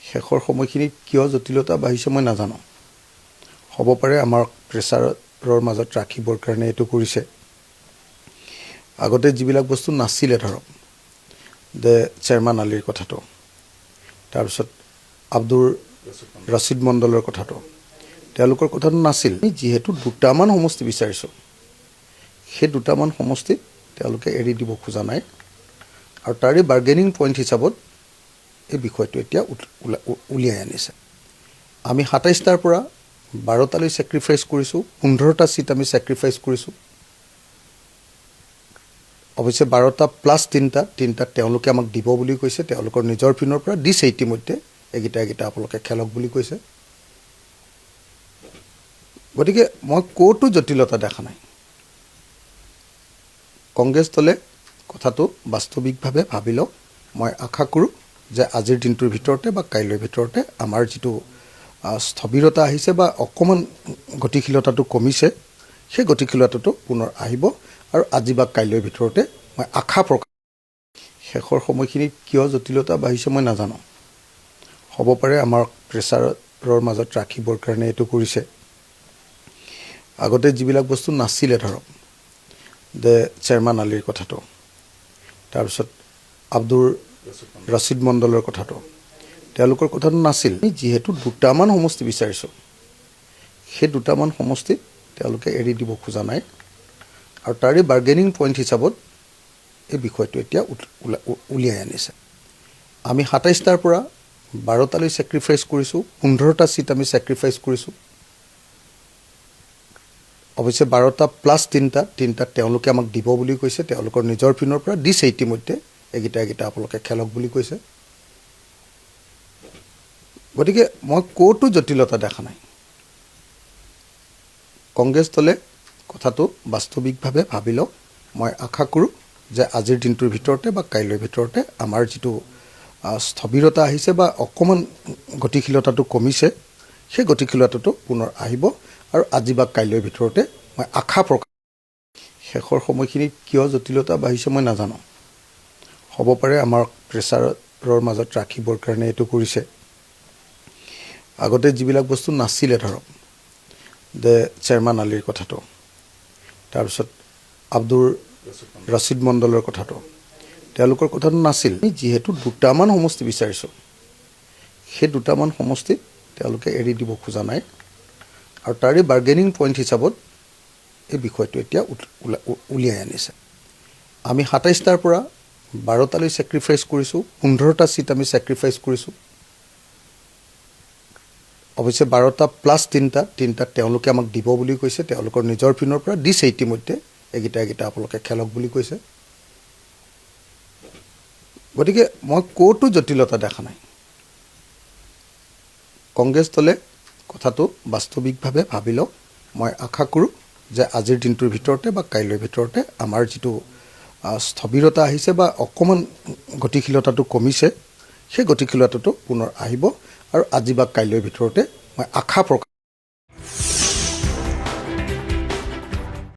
শেষৰ সময়খিনিত কিয় জটিলতা বাঢ়িছে মই নাজানো। হ'ব পাৰে আমাৰ প্ৰেছাৰৰ মাজত ৰাখিবৰ কাৰণে এইটো কৰিছে। আগতে যিবিলাক বস্তু নাছিলে ধৰক যে চেয়াৰমান আলীৰ কথাটো, তাৰপিছত আব্দুৰ ৰছিদ মণ্ডলৰ কথাটো, তেওঁলোকৰ কথাটো নাছিল। যিহেতু দুটামান সমষ্টি বিচাৰিছোঁ, সেই দুটামান সমষ্টিত তেওঁলোকে এৰি দিব খোজা নাই আৰু তাৰে বাৰ্গেনিং পইণ্ট হিচাপত এই বিষয়টো এতিয়া উলিয়াই আনিছে। আমি ২৭টাৰ পৰা ১২টালৈ ছেক্ৰিফাইচ কৰিছোঁ, ১৫টা ছিট আমি ছেক্ৰিফাইচ কৰিছোঁ। অৱশ্যে ১২টা প্লাছ ৩টাত তেওঁলোকে আমাক দিব বুলি কৈছে, তেওঁলোকৰ নিজৰ পিনৰ পৰা দিছে ইতিমধ্যে। এইকেইটা আপোনালোকে খেলক বুলি কৈছে। গতিকে মই ক'তো জটিলতা দেখা নাই। কংগ্ৰেছ দলে কথাটো বাস্তৱিকভাৱে ভাবি লওক। মই আশা কৰোঁ যে আজিৰ দিনটোৰ ভিতৰতে বা কাইলৈৰ ভিতৰতে আমাৰ যিটো স্থবিৰতা আহিছে বা অকণমান গতিশীলতাটো কমিছে, সেই গতিশীলতাটো পুনৰ আহিব আৰু আজি বা কাইলৈৰ ভিতৰতে মই আশা প্ৰকাশ। শেষৰ সময়খিনিত কিয় জটিলতা বাঢ়িছে মই নাজানো। হ'ব পাৰে আমাৰ প্ৰেছাৰৰ মাজত ৰাখিবৰ কাৰণে এইটো কৰিছে। আগতে যিবিলাক বস্তু নাছিলে ধৰক যে চেয়াৰমান আলীৰ কথাটো, তাৰপিছত আব্দুৰ ৰছিদ মণ্ডলৰ কথাটো, তেওঁলোকৰ কথাটো নাছিল। যিহেতু দুটামান সমষ্টি বিচাৰিছোঁ, সেই দুটামান সমষ্টিত তেওঁলোকে এৰি দিব খোজা নাই আৰু তাৰে বাৰ্গেনিং পইণ্ট হিচাপত এই বিষয়টো এতিয়া উলিয়াই আনিছে। আমি ২৭টাৰ পৰা ১২টালৈ ছেক্ৰিফাইচ কৰিছোঁ, ১৫টা ছিট আমি ছেক্ৰিফাইচ কৰিছোঁ। অৱশ্যে ১২টা প্লাছ ৩টাত তেওঁলোকে আমাক দিব বুলি কৈছে, তেওঁলোকৰ নিজৰ পিনৰ পৰা দিছে ইতিমধ্যে। এইকেইটা আপোনালোকে খেলক বুলি কৈছে। গতিকে মই ক'তো জটিলতা দেখা নাই। কংগ্ৰেছ দলে কথাটো বাস্তৱিকভাৱে ভাবি লওক। মই আশা কৰোঁ যে আজিৰ দিনটোৰ ভিতৰতে বা কাইলৈৰ ভিতৰতে আমাৰ যিটো স্থবিৰতা আহিছে বা অকণমান গতিশীলতাটো কমিছে, সেই গতিশীলতাটো পুনৰ আহিব আৰু আজি বা কাইলৈৰ ভিতৰতে মই আশা প্ৰকাশ। শেষৰ সময়খিনিত কিয় জটিলতা বাঢ়িছে মই নাজানো। হ'ব পাৰে আমাৰ প্ৰেছাৰৰ মাজত ৰাখিবৰ কাৰণে এইটো কৰিছে। আগতে যিবিলাক বস্তু নাছিলে ধৰক যে চেয়াৰমান আলীৰ কথাটো, তাৰপিছত আব্দুৰ ৰছিদ মণ্ডলৰ কথাটো, তেওঁলোকৰ কথাটো নাছিল। যিহেতু দুটামান সমষ্টি বিচাৰিছোঁ, সেই দুটামান সমষ্টিত তেওঁলোকে এৰি দিব খোজা নাই আৰু তাৰে বাৰ্গেনিং পইণ্ট হিচাপত এই বিষয়টো এতিয়া উলিয়াই আনিছে। আমি ২৭টাৰ পৰা ১২টালৈ ছেক্ৰিফাইচ কৰিছোঁ, ১৫টা ছিট আমি ছেক্ৰিফাইচ কৰিছোঁ। অৱশ্যে ১২টা প্লাছ ৩টাত তেওঁলোকে আমাক দিব বুলি কৈছে, তেওঁলোকৰ নিজৰ পিনৰ পৰা দিছে ইতিমধ্যে। এইকেইটা আপোনালোকে খেলক বুলি কৈছে। গতিকে মই ক'তো জটিলতা দেখা নাই। কংগ্ৰেছ দলে কথাটো বাস্তৱিকভাৱে ভাবি লওক। মই আশা কৰোঁ যে আজিৰ দিনটোৰ ভিতৰতে বা কাইলৈৰ ভিতৰতে আমাৰ যিটো স্থবিৰতা আহিছে বা অকণমান গতিশীলতাটো কমিছে, সেই গতিশীলতাটো পুনৰ আহিব আৰু আজি বা কাইলৈৰ ভিতৰতে মই আশা প্ৰকাশ।